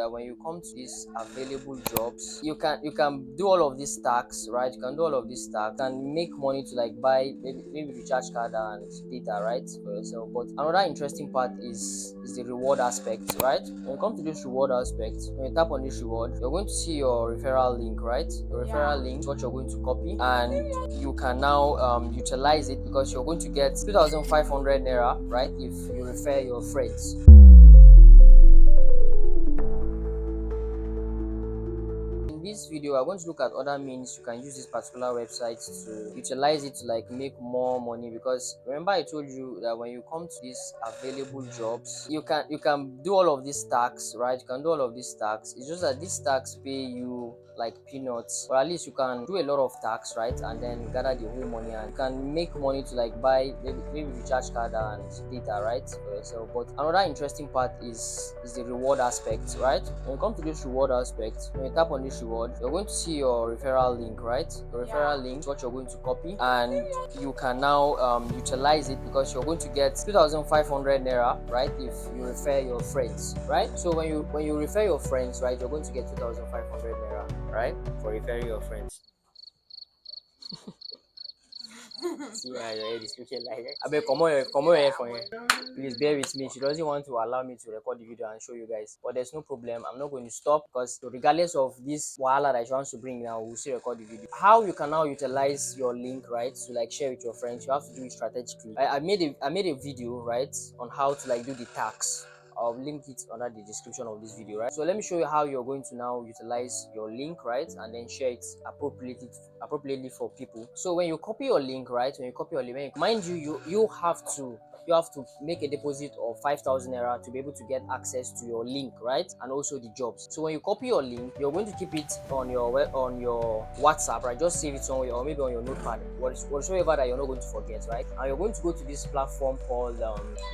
that when you come to these available jobs, you can do all of these tasks, right? You can do all of these tasks and make money to like buy maybe recharge card and data, right, for yourself. But another interesting part is the reward aspect, right? When it comes to this reward aspect, when you tap on this reward, you're going to see your referral link, right? Your referral link is what you're going to copy, and you can now utilize it because you're going to get 2,500 naira, right, if you refer your friends. In this video, we're going to look at other means you can use this particular website to utilize it to like make more money. Because remember, I told you that when you come to these available jobs, you can do all of these tasks, right? You can do all of these tasks. It's just that these tasks pay you like peanuts, or at least you can do a lot of tasks, right, and then gather the whole money, and you can make money to like buy maybe recharge card and data, right, for yourself. But another interesting part is the reward aspect, right? When you come to this reward aspect, when you tap on this reward, you're going to see your referral link, right? Your referral link is what you're going to copy, and you can now utilize it because you're going to get 2,500 naira, right, if you refer your friends, right? So when you refer your friends, right, you're going to get 2,500 naira, right, for referring your friends. See how your head is looking like. I beg, come on here for you. Please bear with me. She doesn't want to allow me to record the video and show you guys. But there's no problem. I'm not going to stop because regardless of this wahala that she wants to bring now, we'll still record the video. How you can now utilize your link, right, to like share with your friends, you have to do it strategically. I made a video, right, on how to like do the tax. I'll link it under the description of this video, right? So let me show you how you're going to now utilize your link, right, and then share it appropriately for people. So when you copy your link, right, mind you have to make a deposit of 5,000 naira to be able to get access to your link, right, and also the jobs. So when you copy your link, you're going to keep it on your WhatsApp, right? Just save it somewhere, or maybe on your notepad, whatsoever that you're not going to forget, right? And you're going to go to this platform called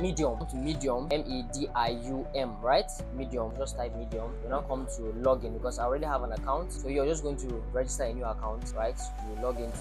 Medium. To Medium, Medium, right? Medium. Just type Medium. You now come to login because I already have an account, so you're just going to register a new account, right? You log into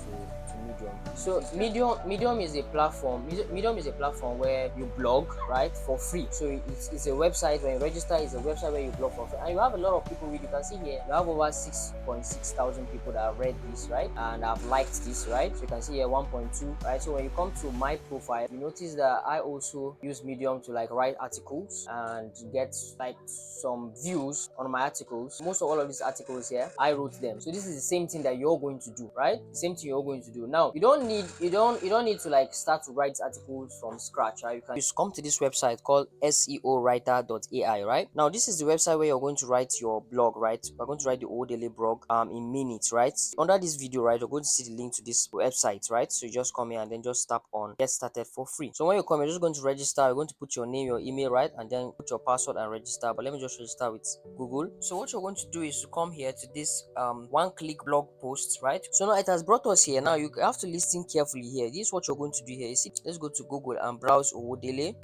Medium. So Medium is a platform. Medium is a platform where you blog, right, for free. So it's a website. When you register, it's a website where you blog for free, and you have a lot of people read. You can see here you have over 6.6 thousand people that have read this, right, and have liked this, right? So you can see here 1.2, right? So when you come to my profile, you notice that I also use Medium to like write articles and to get like some views on my articles. Most of all of these articles here, I wrote them. So this is the same thing that you're going to do, right? The same thing you're going to do. Now you don't need to like start to write articles from scratch, right? You can just come to this website called SEOwriter.ai, right? Now this is the website where you're going to write your blog, right? We're going to write the whole daily blog in minutes, right? Under this video, right, you're going to see the link to this website, right? So you just come here and then just tap on get started for free. So when you come, you're just going to register. You're going to put your name, your email, right, and then put your password and register. But let me just register with Google. So what you're going to do is to come here to this one-click blog post, right? So now it has brought us here. Now you have to listen carefully here. This is what you're going to do here. You see, let's go to Google and browse Owodele,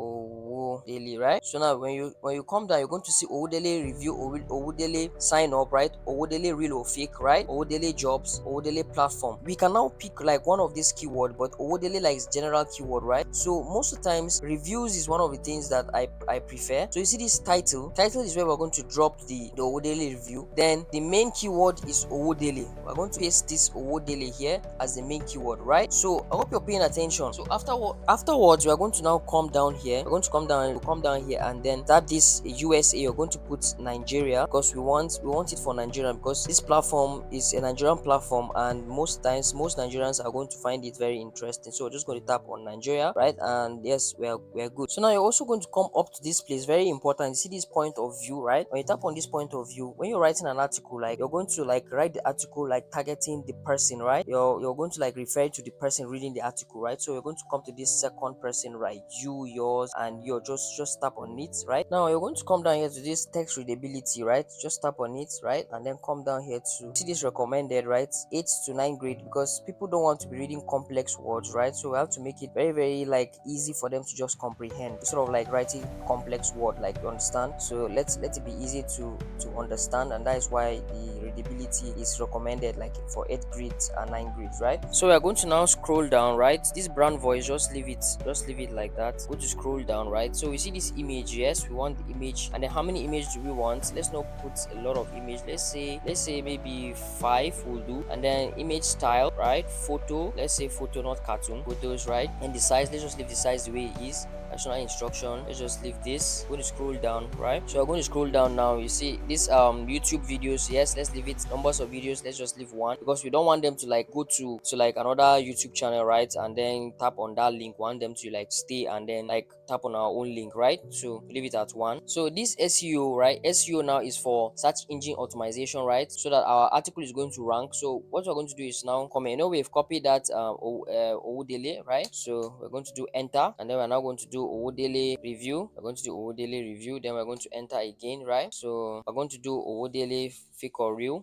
right? So now when you come down, you're going to see Owodele review, Owodele sign up, right? Owodele real or fake, right? Owodele jobs, Owodele platform. We can now pick like one of these keyword, but Owodele like is general keyword, right? So most of the times reviews is one of the things that I prefer. So you see this title is where we're going to drop the Owodele review. Then the main keyword is Owodele. We're going to paste this Owodele here as the main keyword, right? So I hope you're paying attention. So afterwards we are going to now come down here. We're going to come down here and then tap this USA. You're going to put Nigeria because we want it for Nigeria, because this platform is a Nigerian platform and most times most Nigerians are going to find it very interesting. So we're just going to tap on Nigeria, right? And yes, we're good. So now you're also going to come up to this place, very important. You see this point of view, right? When you tap on this point of view, when you're writing an article, like you're going to like write the article like targeting the person, right? You're going to like refer to the person reading the article, right? So you're going to come to this second person, right? You, yours, and you're just tap on it, right? Now you're going to come down here to this text readability, right? Just tap on it, right? And then come down here to see this recommended, right? 8 to 9 grade, because people don't want to be reading complex words, right? So we have to make it very, very like easy for them to just comprehend, instead of like writing complex word, like, you understand? So let it be easy to understand, and that is why the readability is recommended like for 8th grades and 9th grades, right? So we are going to now scroll down, right? This brown voice, just leave it like that. Go to scroll down, right? right? So we see this image. Yes, we want the image, and then how many images do we want? Let's not put a lot of image. Let's say maybe 5 will do. And then image style, right? Photo, let's say photo, not cartoon photos, right? And the size, let's just leave the size the way it is. Additional instruction, let's just leave this. Going to scroll down, right? So we're going to scroll down now. You see this YouTube videos. Yes, let's leave it. Numbers of videos, let's just leave one, because we don't want them to like go to like another YouTube channel, right? And then tap on that link. We want them to like stay and then like tap on our own link, right? So leave it at one. So this SEO, right? SEO now is for search engine optimization, right? So that our article is going to rank. So what we're going to do is now comment. You know, we've copied that Owodele, right? So we're going to do enter, and then we're now going to do Owodele review. We're going to do Owodele review, then we're going to enter again, right? So we're going to do Owodele fake or real,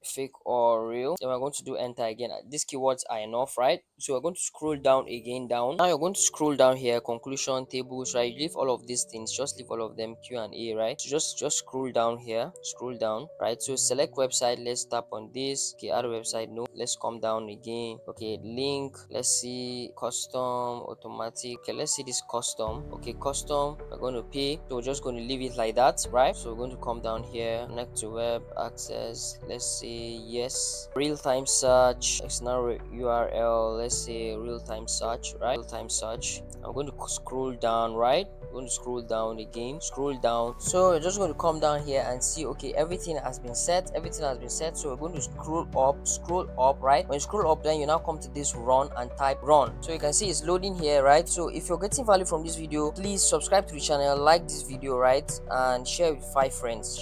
then we're going to do enter again. These keywords are enough, right? So we're going to scroll down again, down. Now you're going to scroll down here, conclusion, tables, right? You leave all of these things, just leave all of them, Q&A, right? So just scroll down here, scroll down, right? So select website, let's tap on this. Okay, add a website, no. Let's come down again. Okay, link, let's see custom, automatic. Okay, let's see this custom. Okay, custom, we're going to pay. So we're just going to leave it like that, right? So we're going to come down here, connect to web access. Let's say yes. Real-time search, external URL. Let's say real-time search, right? Real-time search. I'm going to scroll down, right? I'm going to scroll down again, scroll down. So we're just going to come down here and see, okay, everything has been set, so we're going to scroll up, right? When you scroll up, then you now come to this run and type run. So you can see it's loading here, right? So if you're getting value from this video, please subscribe to the channel, like this video, right? And share with 5 friends,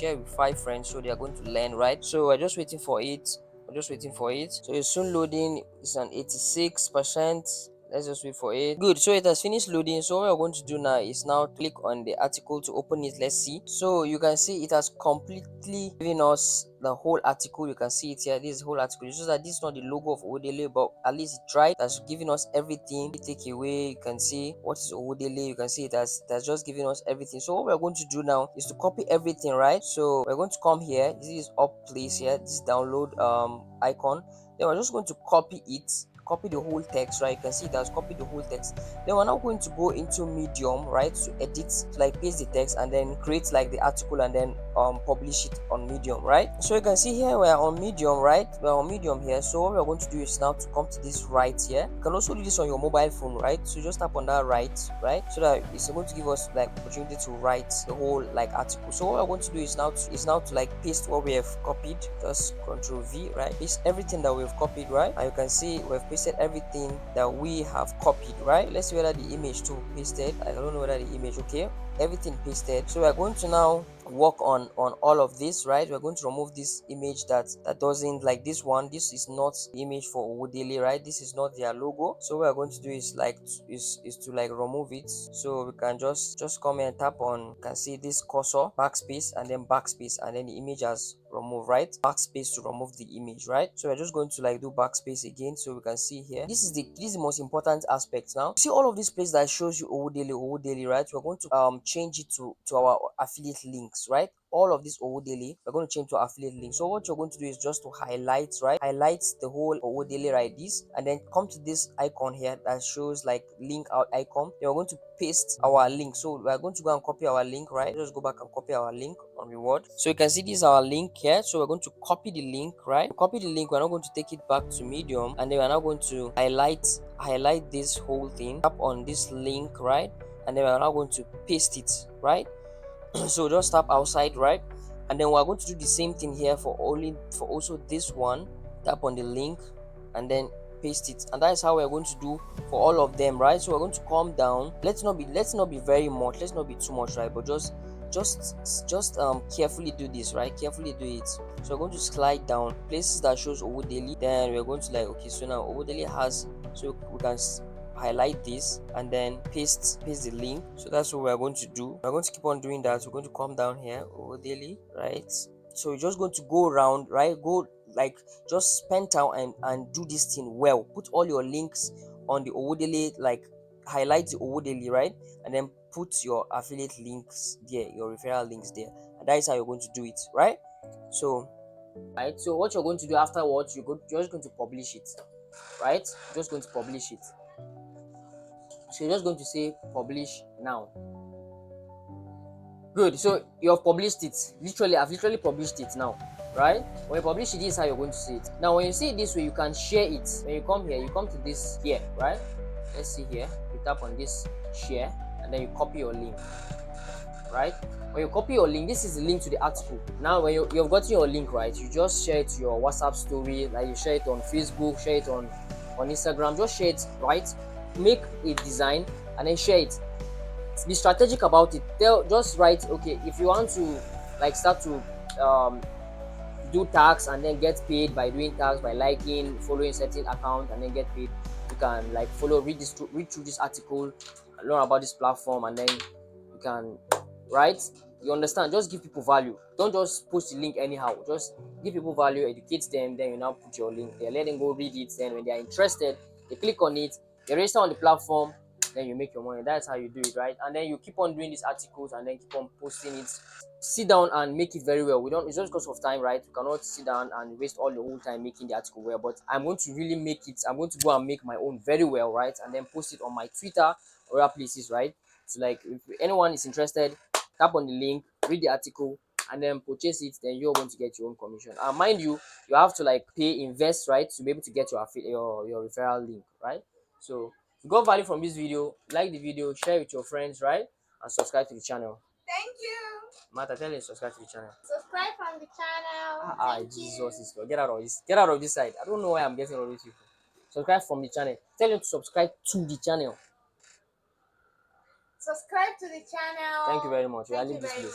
so they are going to learn, right? So we're just waiting for it. So it's soon loading. It's an 86%. Let's just wait for it. Good, so it has finished loading. So what we're going to do now is now click on the article to open it. Let's see. So you can see it has completely given us the whole article. You can see it here. This is the whole article. It's just that this is not the logo of Owodele, but at least it tried. That's giving us everything. You take away, you can see what is Owodele. You can see that's just giving us everything. So what we're going to do now is to copy everything, right? So we're going to come here. This is up place here. This download icon. Then we're just going to copy it, copy the whole text, right? You can see it has copied the whole text. Then we're now going to go into Medium, right, to edit, to like paste the text and then create like the article and then publish it on Medium, right? So you can see here we're on Medium, right? We're on Medium here. So what we're going to do is now to come to this right here. You can also do this on your mobile phone, right? So just tap on that right, so that it's going to give us like opportunity to write the whole like article. So what we're going to do is now to like paste what we have copied. Just Control V, right? Paste everything that we've copied, right? And you can see we've pasted everything that we have copied, right? Let's see whether the image too pasted. I don't know whether the image, okay, everything pasted. So we're going to now work on all of this, right? We're going to remove this image that doesn't, like this one. This is not the image for Owodele, right? This is not their logo. So what we're going to do is like is to like remove it. So we can just come and tap on, you can see this cursor, backspace, and then backspace, and then the image has remove, right? Backspace to remove the image, right? So we're just going to like do backspace again, so we can see here. This is the most important aspect. Now see all of this place that shows you Owodele, right? We're going to change it to our affiliate links, right? All of this Owodele, we're going to change to affiliate link. So what you're going to do is just to highlight, right? Highlight the whole Owodele, right? This, and then come to this icon here that shows like link out icon. Then we're going to paste our link. So we're going to go and copy our link, right? Just go back and copy our link on reward. So you can see this is our link here. So we're going to copy the link, right? Copy the link. We're not going to take it back to Medium, and then we're now going to highlight this whole thing. Tap on this link, right? And then we're now going to paste it, right? So just tap outside, right? And then we're going to do the same thing here for also this one. Tap on the link and then paste it, and that is how we're going to do for all of them, right? So we're going to come down. Let's not be very much, let's not be too much, right? But just carefully do this, right? Carefully do it. So we're going to slide down places that shows Owodele. Then we're going to like, okay, so now Owodele has, so we can highlight this and then paste the link. So that's what we're going to do. We're going to keep on doing that. We're going to come down here, Owodele, right? So you're just going to go around, right? Go like, just spend time and do this thing well. Put all your links on the Owodele, like highlight the Owodele, right? And then put your affiliate links there, your referral links there, and that is how you're going to do it, right? So right, so what you're going to do afterwards, you're just going to publish it, right? Just going to publish it. So you're just going to say publish now. Good. So you have published it. Literally, I've literally published it now. Right? When you publish it, this is how you're going to see it. Now, when you see it this way, you can share it. When you come here, you come to this here, right? Let's see here. You tap on this share and then you copy your link, right? When you copy your link, this is the link to the article. Now, when you've gotten your link, right, you just share it to your WhatsApp story, like you share it on Facebook, share it on Instagram, just share it, right? Make a design and then share it. Be strategic about it. Just write, okay, if you want to like start to do tags and then get paid by doing tags by liking, following certain account and then get paid, you can like read through this article, learn about this platform, and then you can, right? You understand? Just give people value. Don't just post the link anyhow. Just give people value, educate them, then you now put your link there, let them go read it. Then when they are interested, they click on it, they register on the platform, then you make your money. That's how you do it, right? And then you keep on doing these articles and then keep on posting it. Sit down and make it very well. We don't, it's just because of time, right? We cannot sit down and waste all the whole time making the article well. But I'm going to really make it, I'm going to go and make my own very well, right? And then post it on my Twitter or other places, right? So like if anyone is interested, tap on the link, read the article, and then purchase it, then you're going to get your own commission. And mind you, you have to like invest, right, to be able to get your referral link, right? So if you got value from this video, like the video, share with your friends, right? And subscribe to the channel. Thank you. Martha, tell you subscribe to the channel. Subscribe from the channel. Jesus is Lord. Get out of this side. I don't know why I'm getting all these people. Subscribe from the channel. Tell you to subscribe to the channel. Subscribe to the channel. Thank you very much. Thank you very much.